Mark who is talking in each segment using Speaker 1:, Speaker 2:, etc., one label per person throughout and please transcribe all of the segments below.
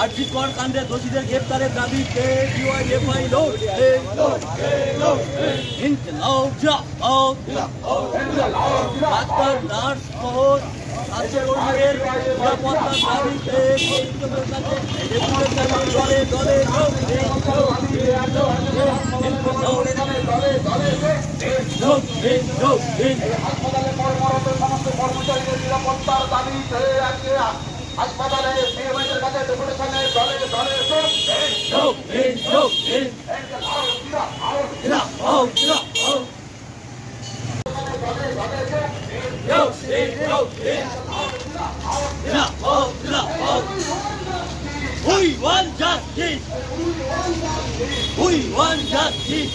Speaker 1: আরজিকর কাণ্ডে দোষীদের গ্রেপ্তারের দাবিতে ডিওয়াইএফআই লোড ডাক্তার নার্স সহ স্বাস্থ্যকর্মীদের নিরাপত্তার দাবিতে দলে দলে
Speaker 2: কর্মচারীদের নিরাপত্তার দাবিতে হাসপাতালে সিএমএসের কাছে ডেপুটেশনের দলে দলে
Speaker 1: We want justice. We want justice.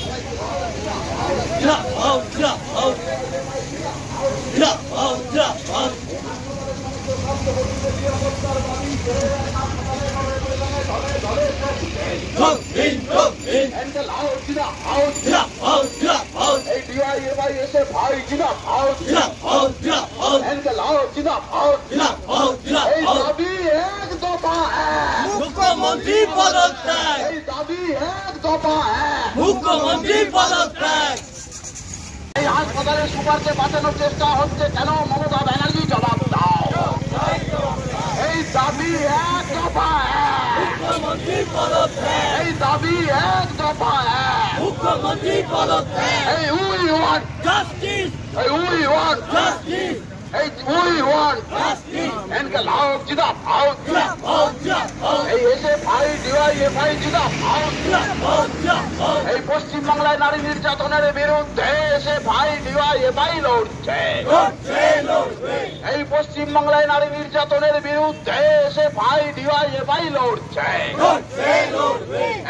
Speaker 1: মুখ্যমন্ত্রী পদত্যাগ, মুখ্যমন্ত্রী পদত্যাগ।
Speaker 2: এই হাসপাতালের সুপারকে বাঁচানোর চেষ্টা হচ্ছে কেন? মমতা ব্যানার্জি জবাব দাও। এই দাবি এক দফা,
Speaker 1: মুখ্যমন্ত্রী পদত্যাগ,
Speaker 2: এই দাবি এক দফা,
Speaker 1: মুখ্যমন্ত্রী পদত্যাগ।
Speaker 2: এই উই ওয়ান্ট
Speaker 1: জাস্টিস,
Speaker 2: এই উই ওয়ান্ট
Speaker 1: জাস্টিস,
Speaker 2: এই উই ওয়ান্ট
Speaker 1: জাস্টিস।
Speaker 2: এনকে লাও জিন্দাবাদ। এই এসএফআই ডিওয়াইএফআই জিন্দাবাদ। এই পশ্চিমবাংলায় নারী নির্যাতনের বিরুদ্ধে এসএফআই ডিওয়াইএফআই লড়ছে। এই পশ্চিমবাংলায় নারী নির্যাতনের বিরুদ্ধে এসএফআই ডিওয়াইএফআই লড়ছে।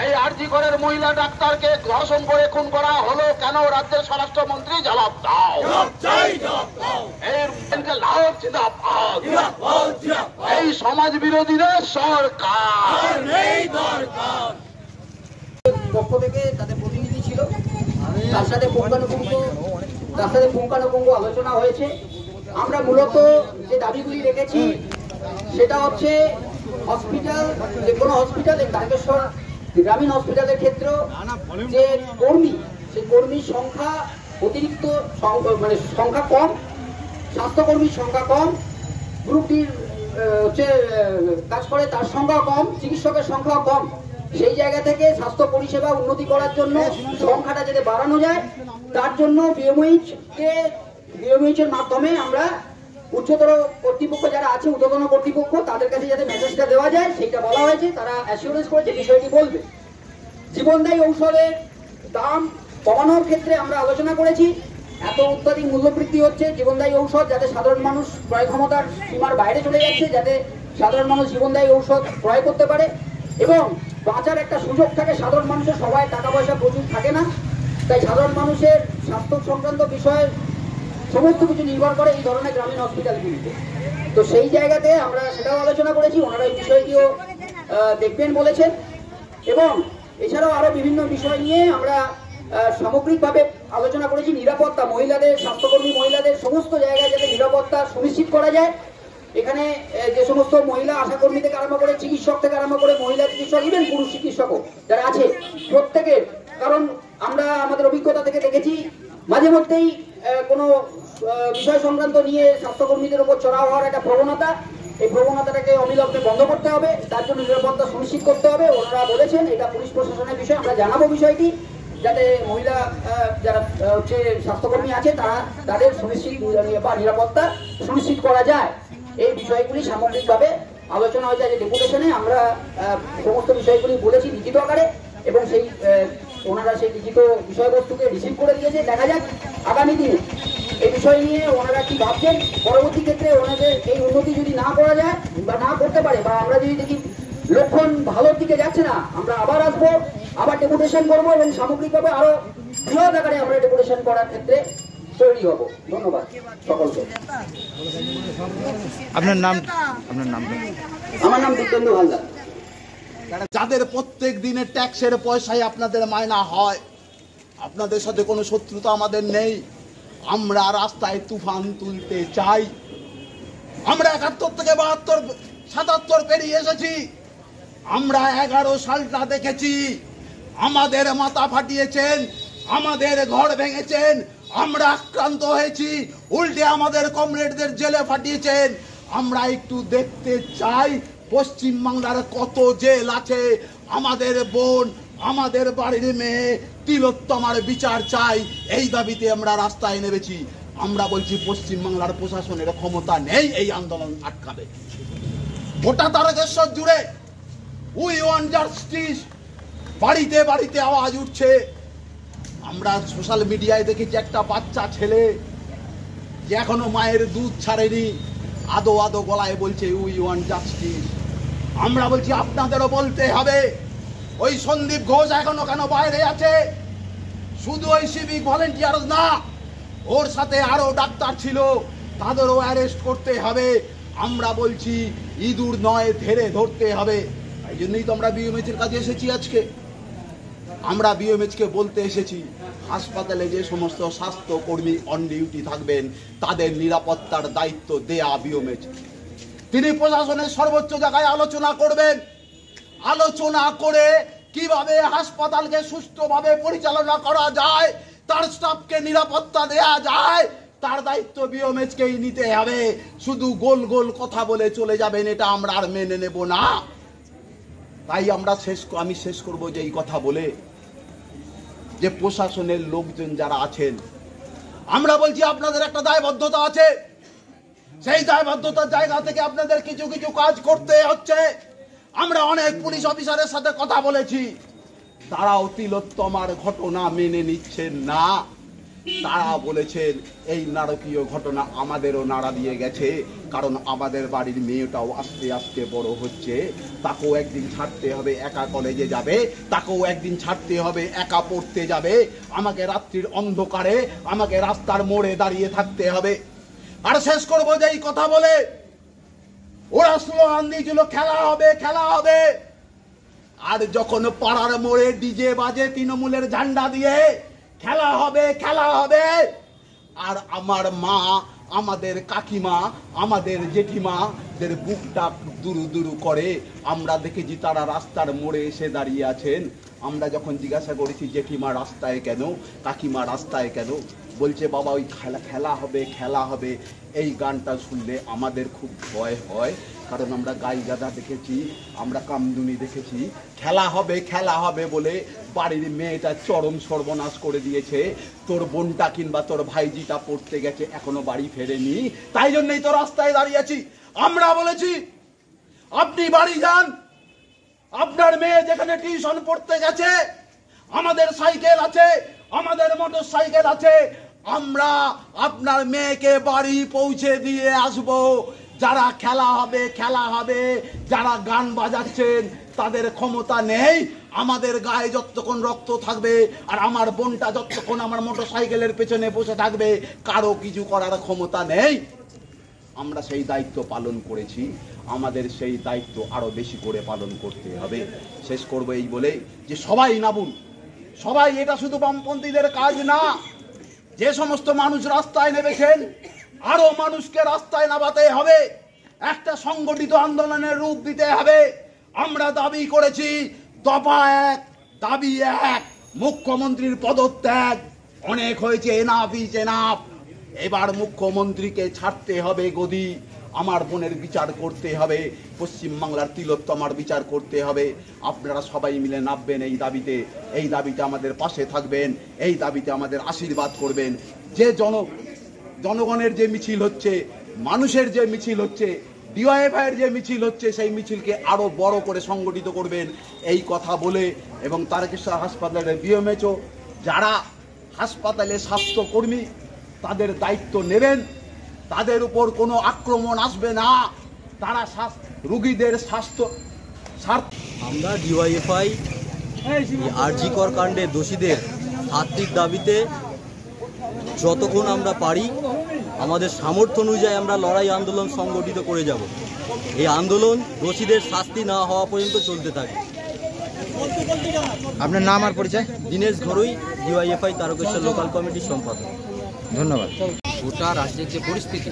Speaker 2: এই আরজিকরের মহিলা ডাক্তারকে ধর্ষণ করে খুন করা হলো কেন? রাজ্যের স্বরাষ্ট্রমন্ত্রী জবাব দাও। এই সমাজ বিরোধীদের সরকার
Speaker 3: পক্ষ থেকে তাদের প্রতিনিধি ছিল, তার সাথে পুঙ্খানুপুঙ্খ আলোচনা হয়েছে। আমরা মূলত যে দাবিগুলি রেখেছি সেটা হচ্ছে হসপিটাল, যে কোনো হসপিটাল, তারকেশ্বর গ্রামীণ হসপিটালের ক্ষেত্রেও যে কর্মী, সেই কর্মীর সংখ্যা অতিরিক্ত, মানে সংখ্যা কম, স্বাস্থ্যকর্মীর সংখ্যা কম, গ্রুপটির হচ্ছে কাজ করে তার সংখ্যা কম, চিকিৎসকের সংখ্যা কম। সেই জায়গা থেকে স্বাস্থ্য পরিষেবা উন্নতি করার জন্য সংখ্যাটা যাতে বাড়ানো যায়, তার জন্য বিএমএইচ-এর মাধ্যমে আমরা উচ্চতর কর্তৃপক্ষ যারা আছে, ঊর্ধ্বতন কর্তৃপক্ষ, তাদের কাছে যাতে মেসেজটা দেওয়া যায় সেইটা বলা হয়েছে। তারা অ্যাসিওরেন্স করেছে বিষয়টি বলবে। জীবনদায়ী ঔষধের দাম কমানোর ক্ষেত্রে আমরা আলোচনা করেছি। এত অত্যাধিক মূল্যবৃদ্ধি হচ্ছে, জীবনদায়ী ঔষধ যাতে সাধারণ মানুষ ক্রয় ক্ষমতার সীমার বাইরে চলে যাচ্ছে, যাতে সাধারণ মানুষ জীবনদায়ী ঔষধ ক্রয় করতে পারে এবং বাঁচার একটা সুযোগ থাকে। সাধারণ মানুষের সবাই টাকা পয়সা প্রচুর থাকে না, তাই সাধারণ মানুষের স্বাস্থ্য সংক্রান্ত বিষয়ে সমস্ত কিছু নির্ভর করে এই ধরনের গ্রামীণ হসপিটালগুলিতে। তো সেই জায়গাতে আমরা সেটাও আলোচনা করেছি, ওনারা এই বিষয়টিও দেখবেন বলেছেন। এবং এছাড়াও আরো বিভিন্ন বিষয় নিয়ে আমরা সামগ্রিকভাবে আলোচনা করেছি। নিরাপত্তা, মহিলাদের, স্বাস্থ্যকর্মী মহিলাদের সমস্ত জায়গায় যাতে নিরাপত্তা সুনিশ্চিত করা যায়। এখানে যে সমস্ত মহিলা আশাকর্মী থেকে আরম্ভ করে, চিকিৎসক থেকে আরম্ভ করে, মহিলা চিকিৎসক, ইভেন পুরুষ চিকিৎসকও যারা আছে, প্রত্যেকের, কারণ আমরা আমাদের অভিজ্ঞতা থেকে দেখেছি মাঝে মধ্যেই কোনো বিষয় সংক্রান্ত নিয়ে স্বাস্থ্যকর্মীদের উপর চড়াও হওয়ার একটা প্রবণতা, এই প্রবণতাটাকে অবিলম্বে বন্ধ করতে হবে, তার জন্য নিরাপত্তা সুনিশ্চিত করতে হবে। ওনারা বলেছেন এটা পুলিশ প্রশাসনের বিষয়, আমরা জানাবো বিষয়টি, যাতে মহিলা যারা হচ্ছে স্বাস্থ্যকর্মী আছে তারা তাদের সুনিশ্চিত বা নিরাপত্তা সুনিশ্চিত করা যায়। এই বিষয়গুলি সামগ্রিকভাবে আলোচনা হয়েছে আজ ডেপুটেশনে। আমরা সমস্ত বিষয়গুলি বলেছি লিখিত আকারে এবং সেই ওনারা সেই লিখিত বিষয়বস্তুকে রিসিভ করে দিয়েছে। দেখা যাক আগামী দিনে এই বিষয় নিয়ে ওনারা কি ভাবছেন। পরবর্তী ক্ষেত্রে ওনাদের এই উন্নতি যদি না করা যায় বা না করতে পারে, বা আমরা যদি দেখি লক্ষণ ভালোর দিকে যাচ্ছে না, আমরা আবার আসবো, আবার ডেপুটেশন করবো এবং সামগ্রিকভাবে আরো বৃহৎ আকারে আমরা ডেপুটেশন করার ক্ষেত্রে তৈরি হব। ধন্যবাদ সকলকে।
Speaker 4: আপনার নাম?
Speaker 3: আমার নাম দিগেন্দু হালদার।
Speaker 4: যাদের প্রত্যেক দিনের ট্যাক্সের পয়সায় আপনাদের মায়না হয়, আপনাদের সাথে কোনো শত্রুতা আমাদের নেই। আমরা রাস্তায় তুফান তুলতে চাই। আমরা 71 থেকে 72 77 পেরিয়ে এসেছি। আমরা 11 সালটা দেখেছি। আমাদের মাথা ফাটিয়েছেন, আমাদের ঘর ভেঙেছেন, আমরা আক্রান্ত হয়েছি, উল্টে আমাদের কমরেডদের জেলে ফাটিয়েছেন। আমরা একটু দেখতে চাই পশ্চিম বাংলার কত জেল আছে। আমাদের বোন, আমাদের বাড়ির মেয়ে তিলোত্তমার বিচার চাই, এই দাবিতে আমরা রাস্তায় নেমেছি। আমরা বলছি পশ্চিম বাংলার প্রশাসনের ক্ষমতা নেই এই আন্দোলন আটকাবে। গোটা তারকেশ্বর জুড়ে উই ওয়ান্ট জাস্টিস বাড়িতে বাড়িতে আওয়াজ উঠছে। আমরা সোশ্যাল মিডিয়ায় দেখেছি একটা বাচ্চা ছেলে যে এখনো মায়ের দুধ ছাড়েনি, আদো আদো গলায় বলছে উই ওয়ান্ট জাস্টিস। আমরা বলছি আপনাদেরও বলতে হবে। ওই সন্দীপ ঘোষ এখনো কেন বাইরে আছে? শুধু ওই সিভিক ভলেন্টিয়ার না, ওর সাথে আরো ডাক্তার ছিল, তাদেরও অ্যারেস্ট করতে হবে। আমরা বলছি ইঁদুর নয় ধেরে ধরতে হবে। এই জন্যই তো আমরা বিএমএইচের কাছে এসেছি আজকে। আমরা বিএমএইচকে বলতে এসেছি হাসপাতালে যে সমস্ত স্বাস্থ্য কর্মী অন ডিউটি থাকবেন তাদের নিরাপত্তার দায়িত্ব দেয়া বিএমএইচ। তিনি প্রশাসনের সর্বোচ্চ জায়গায় আলোচনা করবেন, আলোচনা করে কিভাবে হাসপাতালকে সুষ্ঠুভাবে পরিচালনা করা যায়, তার স্টাফকে নিরাপত্তা দেয়া যায়, তার দায়িত্ব বিএমএইচকেই নিতে হবে। শুধু গোল গোল কথা বলে চলে যাবেন, এটা আমরা আর মেনে নেব না। তাই আমি শেষ করব যে এই কথা বলে যে প্রশাসনের লোকজন যারা আছেন, আমরা বলছি আপনাদের একটা দায়বদ্ধতা আছে। সেই দায়বদ্ধতার জায়গা থেকে আপনাদের কিছু কিছু কাজ করতে হচ্ছে। আমরা অনেক পুলিশ অফিসারের সাথে কথা বলেছি, তারাও তিলোত্তমার ঘটনা মেনে নিচ্ছেন না। তারা বলেছেন এই নারকীয় ঘটনা আমাদেরও নাড়া দিয়ে গেছে, কারণ আমাদের বাড়ির মেয়েটাও আস্তে আস্তে বড় হচ্ছে, তাকেও একদিন ছাড়তে হবে একা কলেজে যাবে, তাকেও একদিন ছাড়তে হবে একা পড়তে যাবে, আমাকে রাত্রির অন্ধকারে আমাকে রাস্তার মোড়ে দাঁড়িয়ে থাকতে হবে। আর শেষ করবো যে এই কথা বলে, ওরা স্লোগান দিয়েছিল খেলা হবে খেলা হবে, আর যখন পাড়ার মোড়ে ডিজে বাজে তৃণমূলের ঝান্ডা দিয়ে খেলা হবে খেলা হবে, আর আমার মা, আমাদের কাকিমা, আমাদের জেঠিমাদের বুকটা দুরু দুরু করে। আমরা দেখেছি তারা রাস্তার মোড়ে এসে দাঁড়িয়ে আছেন। আমরা যখন জিজ্ঞাসা করেছি জেঠিমা রাস্তায় কেন, কাকিমা রাস্তায় কেন, বলছে বাবা ওই খেলা হবে খেলা হবে। এই গানটা শুনলে আমাদের খুব ভয় হয়, কারণ আমরা গাই গাদা দেখেছি, আমরা কামদুনি দেখেছি। খেলা হবে বলে বাড়ির মেয়েটা চরম সর্বনাশ করে দিয়েছে। তোর বোনটা কিংবা তোর ভাইজিটা পড়তে গেছে, এখনো বাড়ি ফেরেনি, তাই জন্যই তো রাস্তায় দাঁড়িয়ে আছি। আমরা বলেছি আপনি বাড়ি যান, আপনার মেয়ে যেখানে টিউশন পড়তে গেছে, আমাদের সাইকেল আছে, আমাদের মোটর সাইকেল আছে, আমরা আপনার মেয়েকে বাড়ি পৌঁছে দিয়ে আসবো। যারা খেলা হবে, যারা গান বাজাচ্ছেন তাদের ক্ষমতা নেই। আমাদের গায়ে যতক্ষণ রক্ত থাকবে আর আমার বোনটা যতক্ষণ আমার মোটর সাইকেলের পেছনে বসে থাকবে, কারো কিছু করার ক্ষমতা নেই। আমরা সেই দায়িত্ব পালন করেছি, আমাদের সেই দায়িত্ব আরো বেশি করে পালন করতে হবে। শেষ করবো এই বলে যে সবাই নামুন, সবাই, এটা শুধু বামপন্থীদের কাজ না। যে সমস্ত মানুষ রাস্তায় নেমেছেন আরো মানুষকে রাস্তায় নামাতে হবে, একটা সংগঠিত আন্দোলনের রূপ দিতে হবে। আমরা দাবি করেছি দফা 1, দাবি 1, মুখ্যমন্ত্রীর পদত্যাগ। অনেক হয়েছে, এনাফ ইজ এনাফ। এবার মুখ্যমন্ত্রীকে ছাড়তে হবে গদি, আমার বোনের বিচার করতে হবে, পশ্চিম বাংলার তিলোত্তমার বিচার করতে হবে। আপনারা সবাই মিলে নামবেন এই দাবিতে, এই দাবিতে আমাদের পাশে থাকবেন, এই দাবিতে আমাদের আশীর্বাদ করবেন। যে জনগণের যে মিছিল হচ্ছে, মানুষের যে মিছিল হচ্ছে, ডিওয়াইএফআইয়ের যে মিছিল হচ্ছে, সেই মিছিলকে আরো বড় করে সংগঠিত করবেন এই কথা বলে, এবং তারকেশ্বর হাসপাতালের বিএমএইচও যারা হাসপাতালে স্বাস্থ্যকর্মী তাদের দায়িত্ব নেবেন, তাদের উপর কোনো আক্রমণ আসবে না, তারা রোগীদের স্বাস্থ্য।
Speaker 5: আমরা ডিওয়াইএফআই আরজিকর কাণ্ডে দোষীদের শাস্তির দাবিতে যতক্ষণ আমরা পারি আমাদের সামর্থ্য অনুযায়ী আমরা লড়াই আন্দোলন সংগঠিত করে যাব। এই আন্দোলন দোষীদের শাস্তি না হওয়া পর্যন্ত চলতে থাকে।
Speaker 6: আপনার নাম আর পরিচয়?
Speaker 5: দীনেশ ঘরুই, ডিওয়াইএফআই তারকেশ্বর লোকাল কমিটির সম্পাদক।
Speaker 6: ধন্যবাদ।
Speaker 7: গোটা রাজ্যের যে পরিস্থিতি,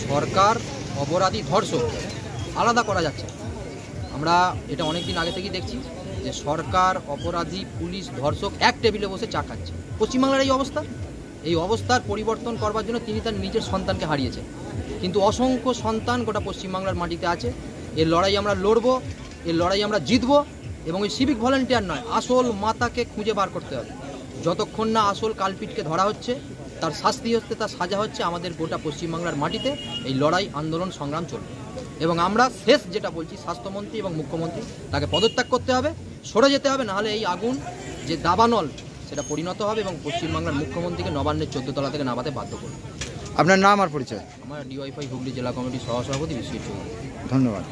Speaker 7: সরকার অপরাধী ধর্ষক
Speaker 6: আলাদা করা যাচ্ছে না। আমরা এটা অনেক দিন আগে থেকেই দেখছি যে সরকার, অপরাধী, পুলিশ, ধর্ষক এক টেবিলে বসে চা খাচ্ছে। পশ্চিমবাংলার এই অবস্থার পরিবর্তন করবার জন্য তিনি তার নিজের সন্তানকে হারিয়েছেন, কিন্তু অসংখ্য সন্তান গোটা পশ্চিমবাংলার মাটিতে আছে। এর লড়াই আমরা লড়বো, এর লড়াই আমরা জিতবো, এবং এই সিভিক ভলেন্টিয়ার নয়, আসল মাতাকে খুঁজে বার করতে হবে। যতক্ষণ না আসল কালপিটকে ধরা হচ্ছে, তার শাস্তি হচ্ছে, তার সাজা হচ্ছে, আমাদের গোটা পশ্চিমবাংলার মাটিতে এই লড়াই, আন্দোলন, সংগ্রাম চলবে। এবং আমরা শেষ যেটা বলছি, স্বাস্থ্যমন্ত্রী এবং মুখ্যমন্ত্রী তাকে পদত্যাগ করতে হবে, সরে যেতে হবে, নাহলে এই আগুন যে দাবানল সেটা পরিণত হবে এবং পশ্চিমবাংলার মুখ্যমন্ত্রীকে নবান্নের 14 তলা থেকে নামাতে বাধ্য করবে।
Speaker 7: আপনার নাম আর পরিচয়?
Speaker 6: আমার ডিওয়াইফাই হুগলি জেলা কমিটির সহসভাপতি বিশ্বজিৎ চৌধুরী।
Speaker 7: ধন্যবাদ।